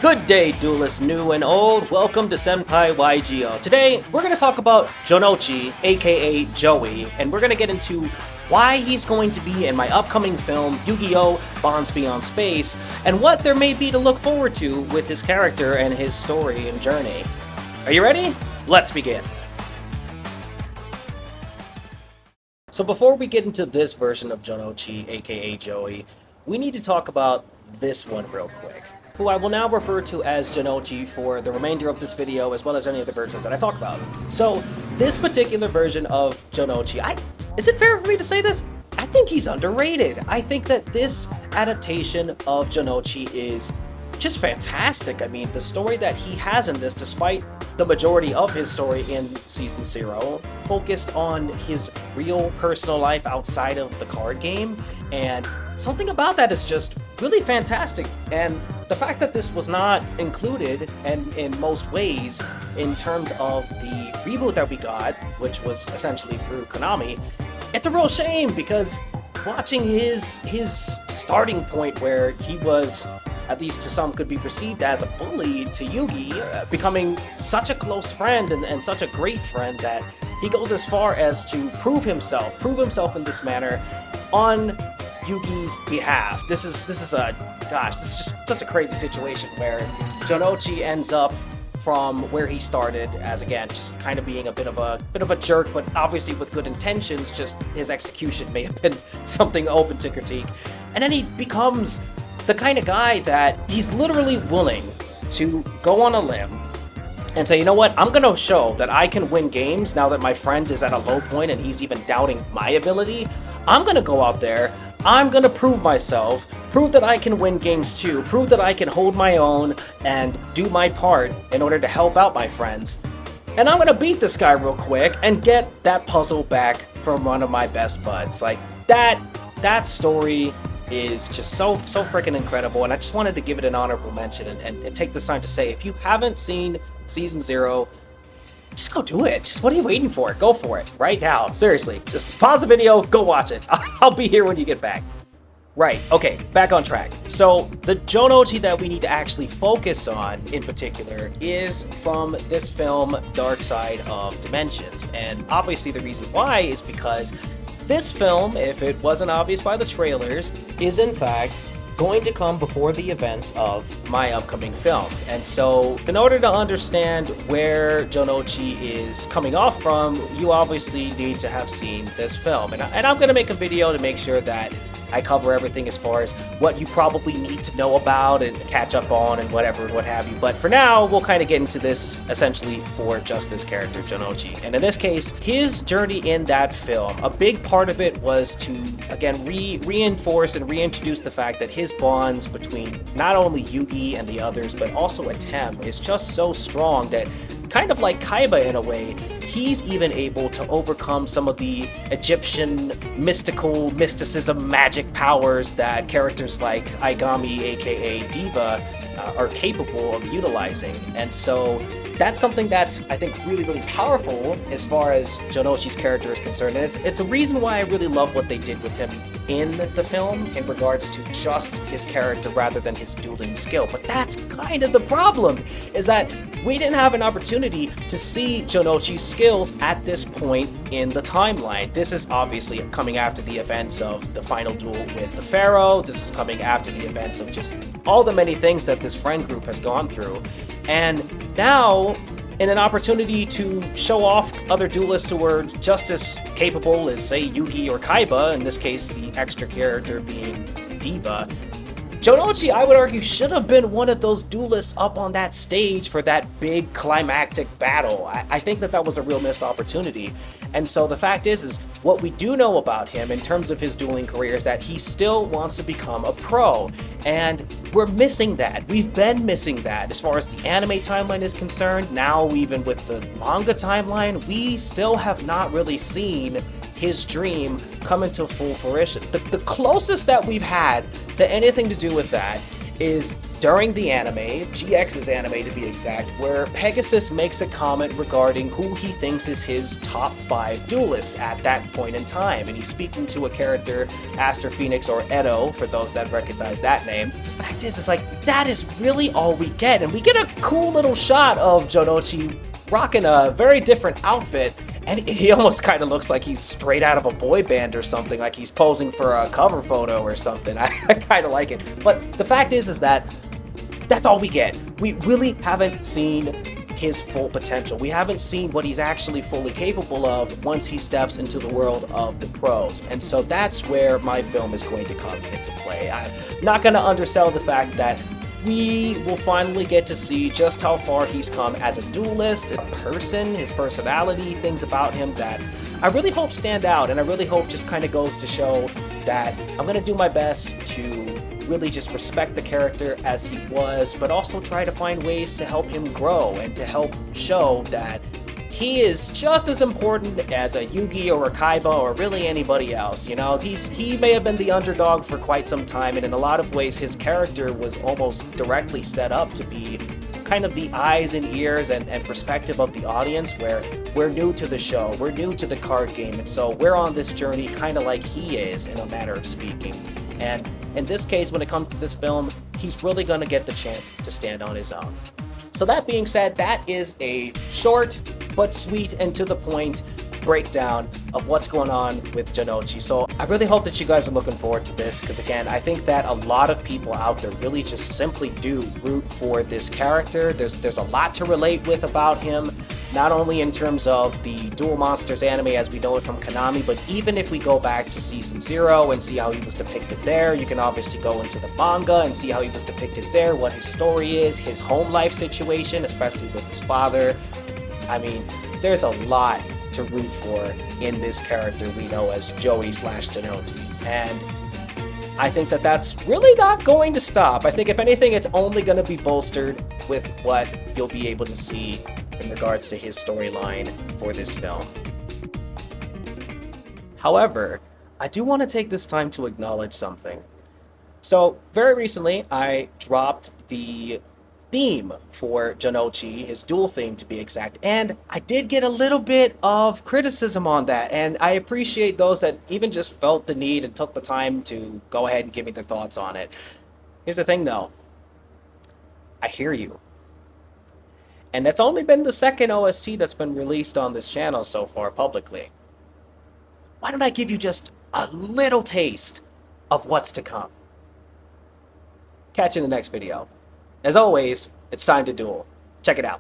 Good day, duelists new and old. Welcome to Senpai Yugioh. Today, we're going to talk about Jonouchi, aka Joey, and we're going to get into why he's going to be in my upcoming film, Yu-Gi-Oh! Bonds Beyond Space, and what there may be to look forward to with his character and his story and journey. Are you ready? Let's begin. So before we get into this version of Jonouchi, aka Joey, we need to talk about this one real quick, who I will now refer to as Jonouchi for the remainder of this video, as well as any of the versions that I talk about. So, this particular version of Jonouchi, is it fair for me to say this? I think he's underrated. I think that this adaptation of Jonouchi is just fantastic. I mean, the story that he has in this, despite the majority of his story in Season 0, focused on his real personal life outside of the card game, and something about that is just really fantastic. And the fact that this was not included, and in most ways, in terms of the reboot that we got, which was essentially through Konami, it's a real shame, because watching his starting point where he was, at least to some, could be perceived as a bully to Yugi, becoming such a close friend and such a great friend that he goes as far as to prove himself in this manner on Yugi's behalf. This is just such a crazy situation where Jonouchi ends up from where he started as, again, just kind of being a bit of a jerk, but obviously with good intentions. Just his execution may have been something open to critique, and then he becomes the kind of guy that he's literally willing to go on a limb and say, you know what, I'm gonna show that I can win games now that my friend is at a low point and he's even doubting my ability. I'm gonna go out there, I'm gonna prove myself, prove that I can win games too, prove that I can hold my own and do my part in order to help out my friends. And I'm gonna beat this guy real quick and get that puzzle back from one of my best buds. Like, that story is just so freaking incredible, and I just wanted to give it an honorable mention and take this time to say, if you haven't seen Season 0, just go do it. Just what are you waiting for? Go for it right now. Seriously, just pause the video, go watch it. I'll be here when you get back. Right, okay, back on track. So the Jonouchi that we need to actually focus on in particular is from this film, Dark Side of Dimensions. And obviously the reason why is because this film, if it wasn't obvious by the trailers, is in fact going to come before the events of my upcoming film. And so in order to understand where Jonouchi is coming off from, you obviously need to have seen this film. And I'm going to make a video to make sure that I cover everything as far as what you probably need to know about and catch up on and whatever, what have you. But for now, we'll kind of get into this essentially for just this character, Jonouchi. And in this case, his journey in that film, a big part of it was to, again, reinforce and reintroduce the fact that his bonds between not only Yugi and the others, but also Atem is just so strong that, kind of like Kaiba in a way, he's even able to overcome some of the Egyptian mysticism, magic powers that characters like Aigami, aka Diva, are capable of utilizing. And so that's something that's, I think, really, really powerful as far as Jonouchi's character is concerned. And it's a reason why I really love what they did with him in the film in regards to just his character rather than his dueling skill. But that's kind of the problem, is that we didn't have an opportunity to see Jonouchi's skills at this point in the timeline. This is obviously coming after the events of the final duel with the Pharaoh. This is coming after the events of just all the many things that this friend group has gone through. And now, in an opportunity to show off other duelists who are just as capable as, say, Yugi or Kaiba, in this case the extra character being Diva, Jonouchi, I would argue, should have been one of those duelists up on that stage for that big climactic battle. I think that was a real missed opportunity. And so the fact is what we do know about him in terms of his dueling career is that he still wants to become a pro. And we're missing that. We've been missing that as far as the anime timeline is concerned. Now, even with the manga timeline, we still have not really seen his dream come into full fruition. The closest that we've had to anything to do with that is during the anime, GX's anime to be exact, where Pegasus makes a comment regarding who he thinks is his top 5 duelists at that point in time. And he's speaking to a character, Aster Phoenix or Edo, for those that recognize that name. The fact is, it's like, that is really all we get. And we get a cool little shot of Jonouchi rocking a very different outfit, and he almost kind of looks like he's straight out of a boy band or something, like he's posing for a cover photo or something. I kind of like it. But the fact is that that's all we get. We really haven't seen his full potential. We haven't seen what he's actually fully capable of once he steps into the world of the pros. And so that's where my film is going to come into play. I'm not going to undersell the fact that we will finally get to see just how far he's come as a duelist, a person, his personality, things about him that I really hope stand out, and I really hope just kind of goes to show that I'm going to do my best to really just respect the character as he was, but also try to find ways to help him grow and to help show that he is just as important as a Yugioh or a Kaiba or really anybody else. You know, he may have been the underdog for quite some time, and in a lot of ways his character was almost directly set up to be kind of the eyes and ears and perspective of the audience, where we're new to the show, we're new to the card game, and so we're on this journey kind of like he is, in a manner of speaking. And in this case, when it comes to this film, he's really going to get the chance to stand on his own. So that being said, that is a short but sweet and to the point breakdown of what's going on with Jonouchi. So I really hope that you guys are looking forward to this, because again, I think that a lot of people out there really just simply do root for this character. There's a lot to relate with about him, not only in terms of the Duel Monsters anime as we know it from Konami, but even if we go back to Season 0 and see how he was depicted there, you can obviously go into the manga and see how he was depicted there, what his story is, his home life situation, especially with his father. I mean, there's a lot to root for in this character we know as Joey/Jonouchi. And I think that that's really not going to stop. I think if anything, it's only going to be bolstered with what you'll be able to see in regards to his storyline for this film. However, I do want to take this time to acknowledge something. So, very recently, I dropped the theme for Jonouchi, his duel theme to be exact, and I did get a little bit of criticism on that, and I appreciate those that even just felt the need and took the time to go ahead and give me their thoughts on it. Here's the thing though, I hear you. And that's only been the second OST that's been released on this channel so far publicly. Why don't I give you just a little taste of what's to come? Catch you in the next video. As always, it's time to duel. Check it out.